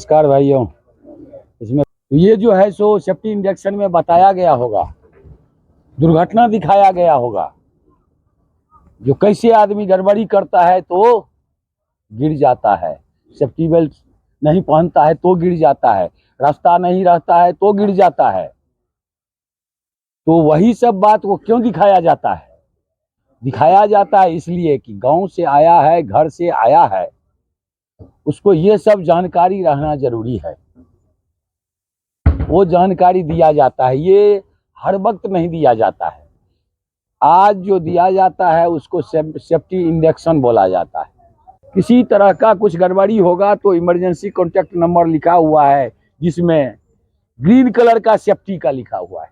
नमस्कार भाइयों। इसमें ये जो है सो सेफ्टी इंजेक्शन में बताया गया होगा, दुर्घटना दिखाया गया होगा, जो कैसे आदमी गड़बड़ी करता है तो गिर जाता है, सेफ्टी बेल्ट नहीं पहनता है तो गिर जाता है, रास्ता नहीं रहता है तो गिर जाता है। तो वही सब बात को क्यों दिखाया जाता है? दिखाया जाता है इसलिए कि गांव से आया है, घर से आया है, उसको ये सब जानकारी रहना जरूरी है। वो जानकारी दिया जाता है, ये हर वक्त नहीं दिया जाता है। आज जो दिया जाता है उसको सेफ्टी इंजेक्शन बोला जाता है। किसी तरह का कुछ गड़बड़ी होगा तो इमरजेंसी कॉन्टैक्ट नंबर लिखा हुआ है, जिसमें ग्रीन कलर का सेफ्टी का लिखा हुआ है,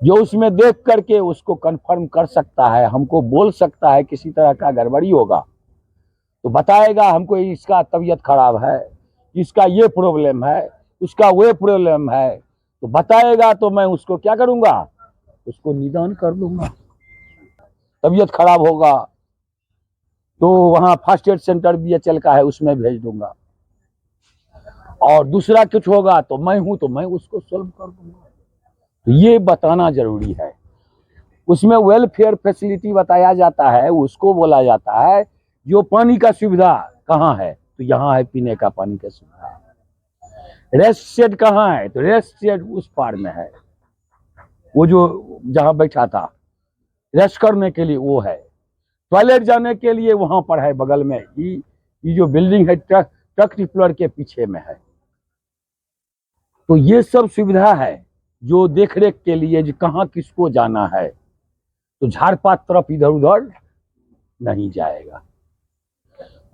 जो उसमें देख करके उसको कंफर्म कर सकता है, हमको बोल सकता है किसी तरह का गड़बड़ी होगा तो बताएगा हमको इसका तबीयत खराब है, इसका ये प्रॉब्लम है, उसका वो प्रॉब्लम है, तो बताएगा तो मैं उसको क्या करूंगा, उसको निदान कर दूंगा। तबीयत खराब होगा तो वहाँ फर्स्ट एड सेंटर BHL का है, उसमें भेज दूंगा। और दूसरा कुछ होगा तो मैं हूं तो मैं उसको सॉल्व कर दूंगा। तो ये बताना जरूरी है। उसमें वेलफेयर फैसिलिटी बताया जाता है, उसको बोला जाता है जो पानी का सुविधा कहाँ है, तो यहाँ है पीने का पानी का सुविधा। रेस्ट शेड कहाँ है, तो रेस्ट शेड उस पार में है, वो जो जहाँ बैठा था रेस्ट करने के लिए वो है। टॉयलेट जाने के लिए वहां पर है बगल में, ये जो बिल्डिंग है ट्रक फ्लोर के पीछे में है। तो ये सब सुविधा है जो देखरेख के लिए, जो कहाँ किसको जाना है, तो झाड़पात तरफ इधर उधर नहीं जाएगा।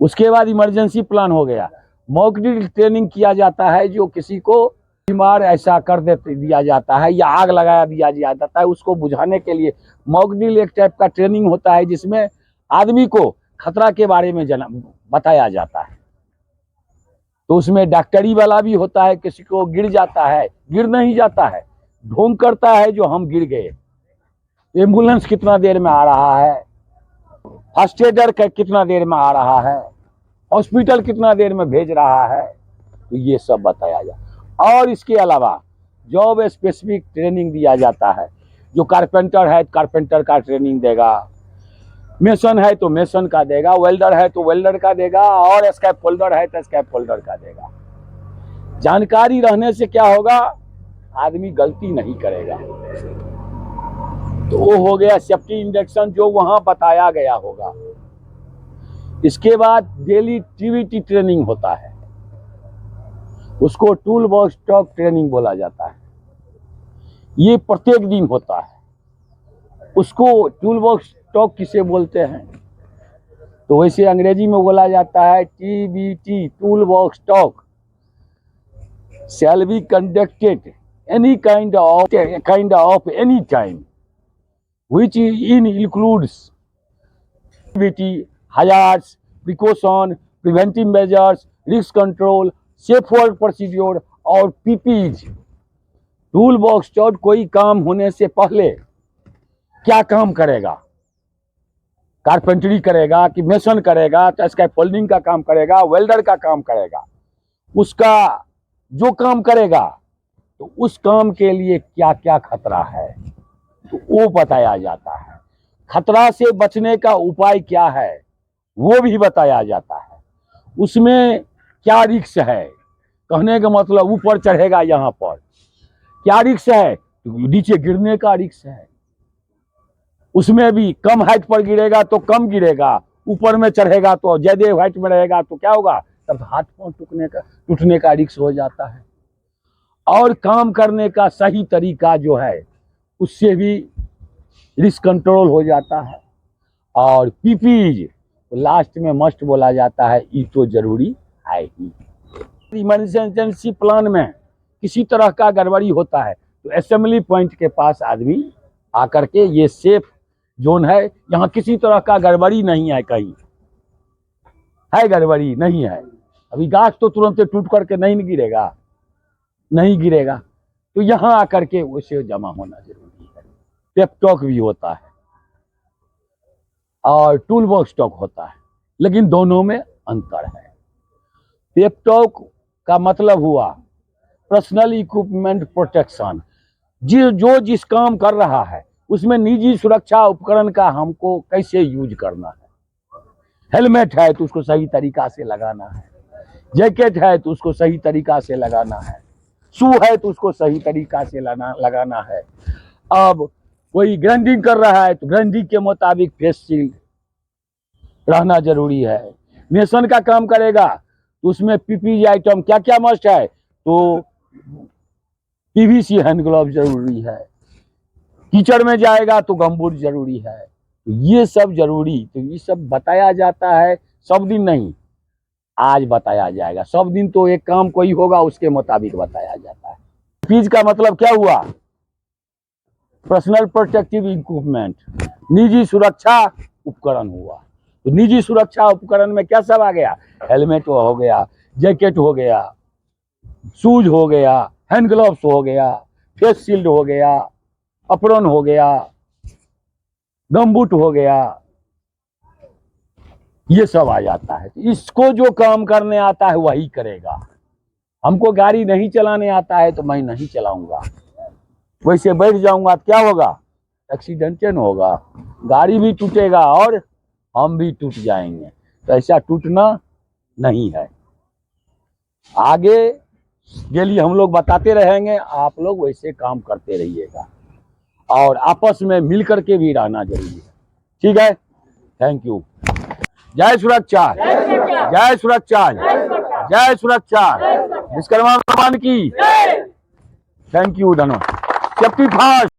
उसके बाद इमरजेंसी प्लान हो गया, मॉक ड्रिल ट्रेनिंग किया जाता है, जो किसी को बीमार ऐसा कर दिया जाता है या आग लगा दिया जाता है, उसको बुझाने के लिए मॉक ड्रिल एक टाइप का ट्रेनिंग होता है, जिसमें आदमी को खतरा के बारे में बताया जाता है। तो उसमें डॉक्टरी वाला भी होता है, किसी को गिर जाता है, गिर नहीं जाता है, ढोंग करता है जो हम गिर गए, एम्बुलेंस कितना देर में आ रहा है, फर्स्ट एडर कितना देर में आ रहा है, हॉस्पिटल कितना देर में भेज रहा है, तो ये सब बताया जाता है। और इसके अलावा जॉब स्पेसिफिक ट्रेनिंग दिया जाता है, जो कारपेंटर है कारपेंटर का ट्रेनिंग देगा, मेसन है तो मेसन का देगा, वेल्डर है तो वेल्डर का देगा, और स्कैप फोल्डर है तो स्कैप फोल्डर का देगा। जानकारी रहने से क्या होगा, आदमी गलती नहीं करेगा। तो वो हो गया सेफ्टी इंजेक्शन जो वहां बताया गया होगा। इसके बाद डेली टीवीटी ट्रेनिंग होता है, उसको टूल बॉक्स टॉक ट्रेनिंग बोला जाता है। ये प्रत्येक दिन होता है। उसको टूल बॉक्स टॉक किसे बोलते हैं, तो वैसे अंग्रेजी में बोला जाता है TBT, tool box talk shall be conducted any kind of any time, which includes activity, hazards, precaution, preventive measures, risk control, safe work procedure और PPEs। टूल बॉक्स टॉक कोई काम होने से पहले क्या काम करेगा, कारपेंटरी करेगा कि मेसन करेगा, तो स्कैफोल्डिंग का काम करेगा, वेल्डर का काम करेगा, उसका जो काम करेगा तो उस काम के लिए क्या क्या खतरा है तो वो बताया जाता है। खतरा से बचने का उपाय क्या है वो भी बताया जाता है। उसमें क्या रिस्क है, कहने का मतलब ऊपर चढ़ेगा यहाँ पर क्या रिस्क है, तो नीचे गिरने का रिस्क है। उसमें भी कम हाइट पर गिरेगा तो कम गिरेगा, ऊपर में चढ़ेगा तो ज्यादा हाइट में रहेगा तो क्या होगा, तब हाथ पांव टूटने का रिस्क हो जाता है। और काम करने का सही तरीका जो है उससे भी रिस्क कंट्रोल हो जाता है। और PPEs लास्ट में मस्ट बोला जाता है, ये तो जरूरी है ही। इमरजेंसी प्लान में किसी तरह का गड़बड़ी होता है तो असेंबली पॉइंट के पास आदमी आकर के, ये सेफ जोन है, यहाँ किसी तरह का गड़बड़ी नहीं है, कहीं है गड़बड़ी नहीं है। अभी गाछ तो तुरंत टूट करके नहीं गिरेगा, तो यहाँ आकर के उसे जमा होना जरूरी है। पेप टॉक भी होता है और टूल बॉक्स टॉक होता है, लेकिन दोनों में अंतर है। पेप्टॉक का मतलब हुआ पर्सनल इक्विपमेंट प्रोटेक्शन। जो जिस काम कर रहा है उसमें निजी सुरक्षा उपकरण का हमको कैसे यूज करना है। हेलमेट है तो उसको सही तरीका से लगाना है, जैकेट है तो उसको सही तरीका से लगाना है, शू है तो उसको सही तरीका से लगाना है। अब कोई ग्राइंडिंग कर रहा है तो ग्राइंडिंग के मुताबिक फेस शील्ड रहना जरूरी है। मेसन का काम करेगा तो उसमें पीपीई आइटम क्या क्या मस्ट है, तो पीवीसी हैंड ग्लव जरूरी है। कीचड़ में जाएगा तो गमबूट जरूरी है। तो ये सब जरूरी, तो ये सब बताया जाता है, सब दिन नहीं, आज बताया जाएगा। सब दिन तो एक काम कोई होगा उसके मुताबिक बताया जाता है। पीज का मतलब क्या हुआ, पर्सनल प्रोटेक्टिव इक्विपमेंट, निजी सुरक्षा उपकरण हुआ। तो निजी सुरक्षा उपकरण में क्या सब आ गया, हेलमेट हो गया, जैकेट हो गया, शूज हो गया, हैंड ग्लव्स हो गया, फेस शील्ड हो गया, अप्रोन हो गया, गमबूट हो गया, ये सब आ जाता है। इसको जो काम करने आता है वही करेगा। हमको गाड़ी नहीं चलाने आता है तो मैं नहीं चलाऊंगा, वैसे बैठ जाऊंगा तो क्या होगा, एक्सीडेंट होगा, गाड़ी भी टूटेगा और हम भी टूट जाएंगे। तो ऐसा टूटना नहीं है। आगे के लिए हम लोग बताते रहेंगे, आप लोग वैसे काम करते रहिएगा और आपस में मिल करके भी रहना जरूरी है। ठीक है, थैंक यू। जय सुरक्षा, जय सुरक्षा, जय सुरक्षा, विश्वकर्मा भगवान की। थैंक यू, धन्यवाद। Safety first.